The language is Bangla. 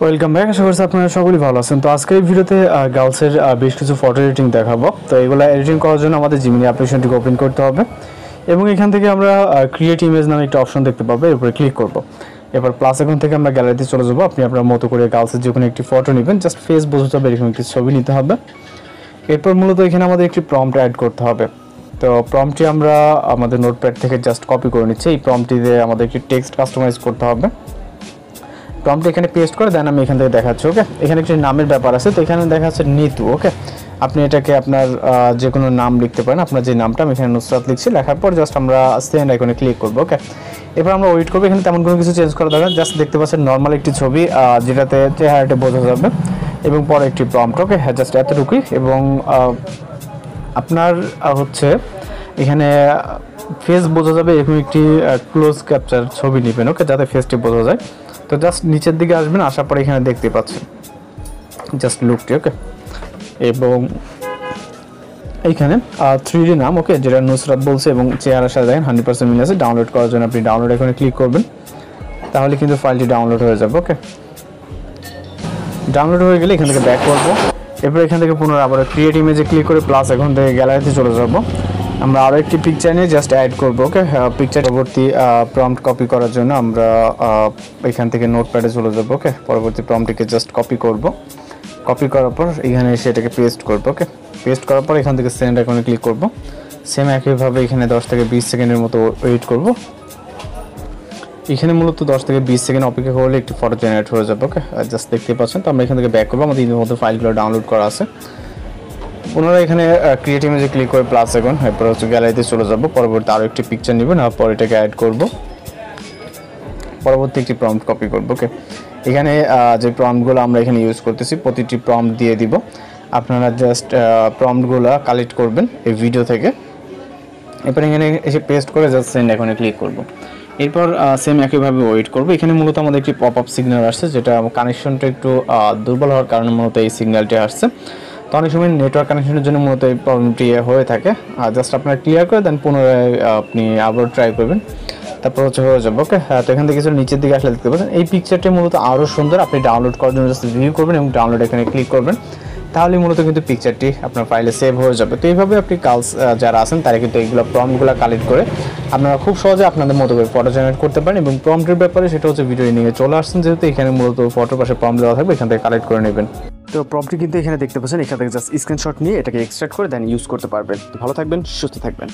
Welcome back. আশা করছি আপনারা সকলেই ভালো আছেন। তো আজকের এই ভিডিওতে গার্লসের বেশ কিছু ফটো এডিটিং দেখাবো। তো এগুলো এডিটিং করার জন্য আমাদের জিমিনি অ্যাপ্লিকেশনটিকে ওপেন করতে হবে এবং এখান থেকে আমরা ক্রিয়েট ইমেজ নামে একটা অপশন দেখতে পাবো, এর উপরে ক্লিক করব। এবার প্লাস এখন থেকে আমরা গ্যালারিতে চলে যাবো। আপনি আপনার মতো করে গার্লসের যে কোনো একটি ফটো নেবেন, জাস্ট ফেস বোঝাতে হবে, এরকম একটি ছবি নিতে হবে। এরপর মূলত এখানে আমাদের একটি প্রম্পট অ্যাড করতে হবে। তো প্রম্পটটি আমরা আমাদের নোটপ্যাড থেকে জাস্ট কপি করে নিচ্ছি। এই প্রম্পটটিতে আমাদের একটি টেক্সট কাস্টমাইজ করতে হবে। প্রম্পট এখানে পেস্ট করে দেন আমি এখান থেকে দেখাচ্ছি। ওকে, এখানে একটি নামের ব্যাপার আছে, তো এখানে দেখা যাচ্ছে নিতু। ওকে, আপনি এটাকে আপনার যে কোনো নাম লিখতে পারেন। আপনার যে নামটা, আমি এখানে নুসরাত লিখছি। লেখার পর জাস্ট আমরা সেন্ড আইকনে ক্লিক করবো। ওকে, এরপর আমরা ওয়েট করবো। এখানে তেমন কোনো কিছু চেঞ্জ করা দরকার, জাস্ট দেখতে পাচ্ছেন নর্মাল একটি ছবি যেটাতে চেহারাটা বোঝা যাবে এবং পরে একটি প্রম্পট। ওকে, হ্যাঁ, জাস্ট এতটুকুই। এবং আপনার হচ্ছে এখানে ফেস বোঝা যাবে, এরকম একটি ক্লোজ ক্যাপচার ছবি নেবেন। ওকে, যাতে ফেসটি বোঝা যায়। তো জাস্ট নিচের দিকে আসবেন, আসার পরে এখানে দেখতে পাচ্ছেন জাস্ট লুকটি। ওকে, এবং এইখানে 3D নাম, ওকে, যেটা নুসরাত বলছে এবং চেহারার সাথে দেখেন 100% মিল আছে। ডাউনলোড করার জন্য আপনি ডাউনলোড এখানে ক্লিক করবেন, তাহলে কিন্তু ফাইলটি ডাউনলোড হয়ে যাবে। ওকে, ডাউনলোড হয়ে গেলে এখান থেকে ব্যাক করবো। এরপর এখান থেকে পুনরায় আবার ক্রিয়েট ইমেজে ক্লিক করে প্লাস এখন থেকে গ্যালারিতে চলে যাবো। আমরা আরও একটি পিকচার নিয়ে জাস্ট অ্যাড করবো। ওকে, পিকচার পরবর্তী প্রম্পট কপি করার জন্য আমরা এখান থেকে নোটপ্যাডে চলে যাবো। ওকে, পরবর্তী প্রম্পটটিকে জাস্ট কপি করব। কপি করার পর এখানে এসে এটাকে পেস্ট করবো। ওকে, পেস্ট করার পর এখান থেকে সেন্ড আইকনে ক্লিক করব। সেম একইভাবে এখানে 10 থেকে 20 সেকেন্ডের মতো ওয়েট করব। এখানে মূলত 10 থেকে 20 সেকেন্ড অপেক্ষা করলে একটি ফটো জেনারেট হয়ে যাবে। ওকে, জাস্ট দেখতে পাচ্ছেন। তো আমরা এখান থেকে ব্যাক করবো, আমাদের ইতিমধ্যে ফাইলগুলো ডাউনলোড করা আছে। পুনরায় এখানে ক্রিয়েট ইমেজে ক্লিক করে প্লাস এখন, এরপর হচ্ছে গ্যালারিতে চলে যাব। পরবর্তী আরও একটি পিকচার নেবেন, পর এটাকে অ্যাড করব। পরবর্তী একটি প্রম্পট কপি করব। ওকে, এখানে যে প্রম্পটগুলো আমরা এখানে ইউজ করতেছি প্রতিটি প্রম্পট দিয়ে দিব। আপনারা জাস্ট প্রম্পটগুলো কালেক্ট করবেন এই ভিডিও থেকে। এরপর এখানে এসে পেস্ট করে জাস্ট সেন্ড আইকনে ক্লিক করব। এরপর সেম একইভাবে ওয়েট করব। এখানে মূলত আমাদের একটি পপ আপ সিগন্যাল আসছে, যেটা কানেকশনটা একটু দুর্বল হওয়ার কারণে মূলত এই সিগন্যালটি আসছে। তো অনেক সময় নেটওয়ার্ক কানেকশনের জন্য মূলত এই প্রবলেমটি হয়ে থাকে। জাস্ট আপনারা ক্লিয়ার করে দেন, পুনরায় আপনি আবার ট্রাই করবেন, তারপর হচ্ছে হয়ে যাবে। ওকে, তো এখান থেকে কিছু নিচের দিকে আসলে দেখতে পাচ্ছেন এই পিকচারটি মূলত আরও সুন্দর। আপনি ডাউনলোড করার জন্য জাস্ট ভিউ করবেন এবং ডাউনলোড এখানে ক্লিক করবেন, তাহলে মূলত কিন্তু পিকচারটি আপনার ফাইলে সেভ হয়ে যাবে। তো এইভাবে আপনি গার্লস যারা আছেন তারা কিন্তু এইগুলো প্রম্পটগুলো কালেক্ট করে আপনারা খুব সহজে আপনাদের মতো করে ফটো জেনারেট করতে পারেন। এবং প্রম্পটের ব্যাপারে সেটা হচ্ছে ভিডিও নিয়ে চলে আসছেন, যেহেতু এখানে মূলত ফটোর পাশে প্রম্পট দেওয়া থাকবে, এখান থেকে কালেক্ট করে নেবেন। তো প্রম্পটটি কিন্তু এখানে দেখতে পাচ্ছেন, এখান থেকে জাস্ট স্ক্রিনশট নিয়ে এটাকে এক্সট্রাক্ট করে দেন ইউজ করতে পারবেন। তো ভালো থাকবেন, সুস্থ থাকবেন।